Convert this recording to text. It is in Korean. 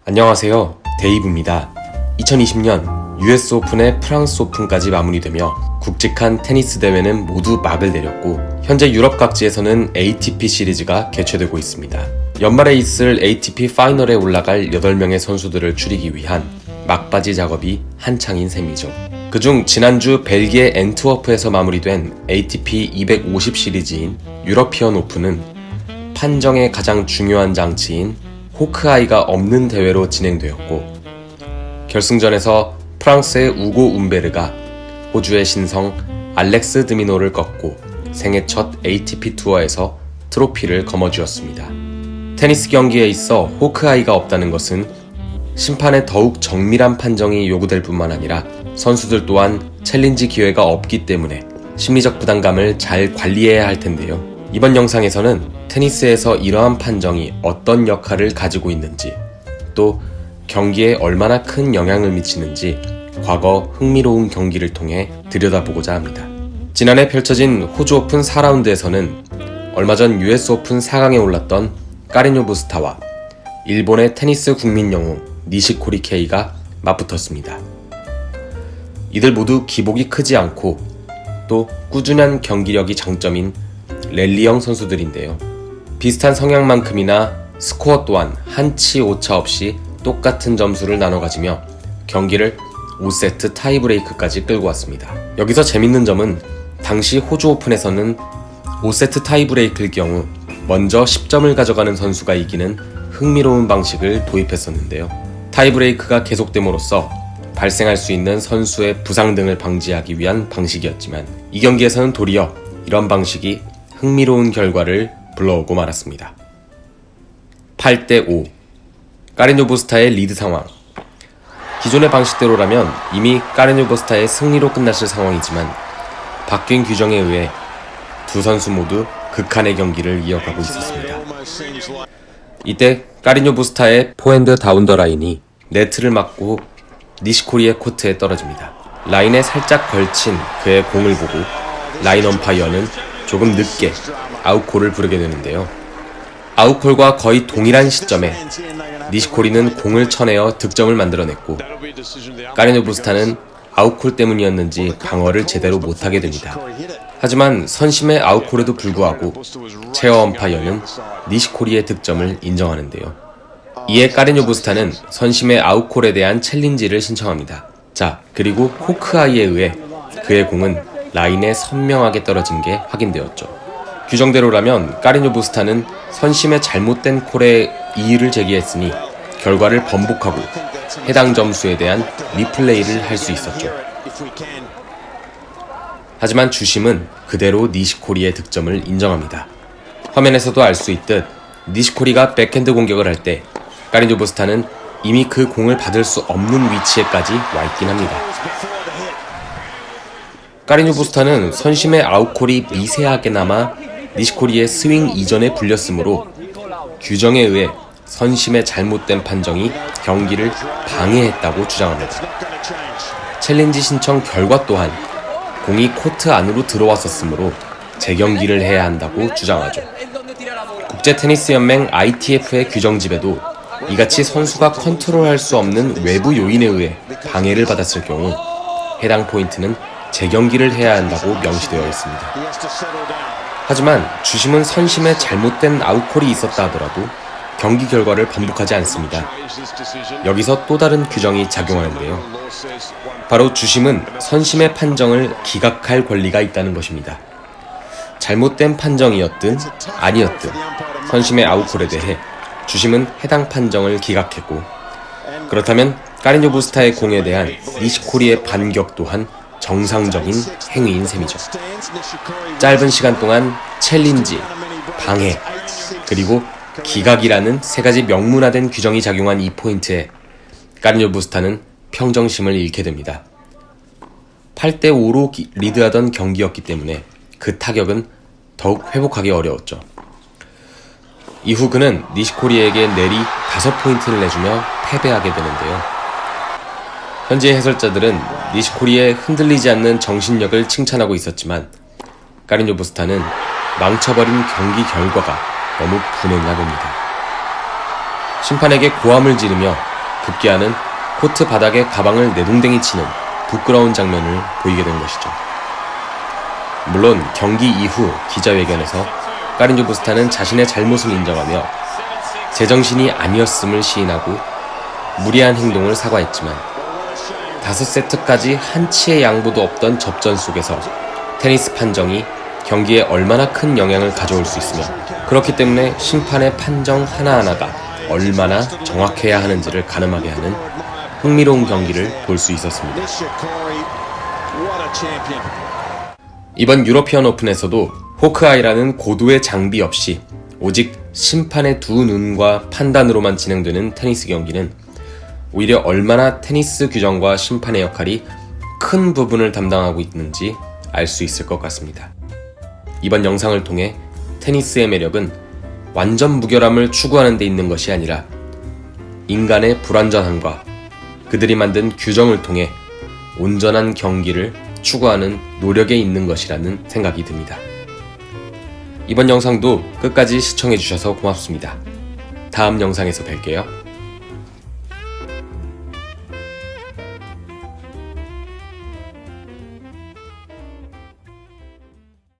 안녕하세요, 데이브입니다. 2020년 US 오픈의 프랑스 오픈까지 마무리되며 굵직한 테니스 대회는 모두 막을 내렸고 현재 유럽 각지에서는 ATP 시리즈가 개최되고 있습니다. 연말에 있을 ATP 파이널에 올라갈 8명의 선수들을 추리기 위한 막바지 작업이 한창인 셈이죠. 그중 지난주 벨기에 앤트워프에서 마무리된 ATP 250 시리즈인 유러피언 오픈은 판정의 가장 중요한 장치인 호크아이가 없는 대회로 진행되었고 결승전에서 프랑스의 우고 움베르가 호주의 신성 알렉스 드미노를 꺾고 생애 첫 ATP 투어에서 트로피를 거머쥐었습니다. 테니스 경기에 있어 호크아이가 없다는 것은 심판의 더욱 정밀한 판정이 요구될 뿐만 아니라 선수들 또한 챌린지 기회가 없기 때문에 심리적 부담감을 잘 관리해야 할 텐데요. 이번 영상에서는 테니스에서 이러한 판정이 어떤 역할을 가지고 있는지, 또 경기에 얼마나 큰 영향을 미치는지 과거 흥미로운 경기를 통해 들여다보고자 합니다. 지난해 펼쳐진 호주 오픈 4라운드에서는 얼마 전 US 오픈 4강에 올랐던 까리뇨 부스타와 일본의 테니스 국민 영웅 니시코리 케이가 맞붙었습니다. 이들 모두 기복이 크지 않고 또 꾸준한 경기력이 장점인 랠리형 선수들인데요. 비슷한 성향만큼이나 스코어 또한 한치 오차 없이 똑같은 점수를 나눠 가지며 경기를 5세트 타이브레이크까지 끌고 왔습니다. 여기서 재밌는 점은 당시 호주 오픈에서는 5세트 타이브레이크일 경우 먼저 10점을 가져가는 선수가 이기는 흥미로운 방식을 도입했었는데요. 타이브레이크가 계속됨으로써 발생할 수 있는 선수의 부상 등을 방지하기 위한 방식이었지만 이 경기에서는 도리어 이런 방식이 흥미로운 결과를 불러오고 말았습니다. 8대5 까리뇨 부스타의 리드 상황. 기존의 방식대로라면 이미 까리뇨 부스타의 승리로 끝났을 상황이지만 바뀐 규정에 의해 두 선수 모두 극한의 경기를 이어가고 있었습니다. 이때 까리뇨 부스타의 포핸드 다운 더 라인이 네트를 맞고 니시코리의 코트에 떨어집니다. 라인에 살짝 걸친 그의 공을 보고 라인 엄파이어는 조금 늦게 아웃콜을 부르게 되는데요. 아웃콜과 거의 동일한 시점에 니시코리는 공을 쳐내어 득점을 만들어냈고 까리뇨 부스타는 아웃콜 때문이었는지 방어를 제대로 못하게 됩니다. 하지만 선심의 아웃콜에도 불구하고 체어 엄파이어는 니시코리의 득점을 인정하는데요. 이에 까리뇨 부스타는 선심의 아웃콜에 대한 챌린지를 신청합니다. 자, 그리고 호크아이에 의해 그의 공은 라인에 선명하게 떨어진 게 확인되었죠. 규정대로라면 까리뇨 부스타는 선심의 잘못된 콜에 이의를 제기했으니 결과를 번복하고 해당 점수에 대한 리플레이를 할 수 있었죠. 하지만 주심은 그대로 니시코리의 득점을 인정합니다. 화면에서도 알 수 있듯 니시코리가 백핸드 공격을 할 때 까리뇨 부스타는 이미 그 공을 받을 수 없는 위치에까지 와 있긴 합니다. 까리뇨 부스타는 선심의 아웃콜이 미세하게나마 니시코리의 스윙 이전에 불렸으므로 규정에 의해 선심의 잘못된 판정이 경기를 방해했다고 주장합니다. 챌린지 신청 결과 또한 공이 코트 안으로 들어왔었으므로 재경기를 해야 한다고 주장하죠. 국제테니스연맹 ITF의 규정집에도 이같이 선수가 컨트롤할 수 없는 외부 요인에 의해 방해를 받았을 경우 해당 포인트는 재경기를 해야 한다고 명시되어 있습니다. 하지만 주심은 선심의 잘못된 아웃콜이 있었다 하더라도 경기 결과를 번복하지 않습니다. 여기서 또 다른 규정이 작용하는데요. 바로 주심은 선심의 판정을 기각할 권리가 있다는 것입니다. 잘못된 판정이었든 아니었든 선심의 아웃콜에 대해 주심은 해당 판정을 기각했고 그렇다면 까리뇨 부스타의 공에 대한 니시코리의 반격 또한 정상적인 행위인 셈이죠. 짧은 시간 동안 챌린지, 방해, 그리고 기각이라는 세 가지 명문화된 규정이 작용한 이 포인트에 까리뇨 부스타는 평정심을 잃게 됩니다. 8대5로 리드하던 경기였기 때문에 그 타격은 더욱 회복하기 어려웠죠. 이후 그는 니시코리에게 내리 5포인트를 내주며 패배하게 되는데요. 현재 해설자들은 니시코리의 흔들리지 않는 정신력을 칭찬하고 있었지만 까리뇨 부스타는 망쳐버린 경기 결과가 너무 분했나 봅니다. 심판에게 고함을 지르며 급기야는 코트 바닥에 가방을 내동댕이 치는 부끄러운 장면을 보이게 된 것이죠. 물론 경기 이후 기자회견에서 카린조 부스타는 자신의 잘못을 인정하며 제정신이 아니었음을 시인하고 무리한 행동을 사과했지만 5세트까지 한치의 양보도 없던 접전 속에서 테니스 판정이 경기에 얼마나 큰 영향을 가져올 수 있으며 그렇기 때문에 심판의 판정 하나하나가 얼마나 정확해야 하는지를 가늠하게 하는 흥미로운 경기를 볼 수 있었습니다. 이번 유러피언 오픈에서도 호크아이라는 고도의 장비 없이 오직 심판의 두 눈과 판단으로만 진행되는 테니스 경기는 오히려 얼마나 테니스 규정과 심판의 역할이 큰 부분을 담당하고 있는지 알 수 있을 것 같습니다. 이번 영상을 통해 테니스의 매력은 완전 무결함을 추구하는 데 있는 것이 아니라 인간의 불완전함과 그들이 만든 규정을 통해 온전한 경기를 추구하는 노력에 있는 것이라는 생각이 듭니다. 이번 영상도 끝까지 시청해주셔서 고맙습니다. 다음 영상에서 뵐게요.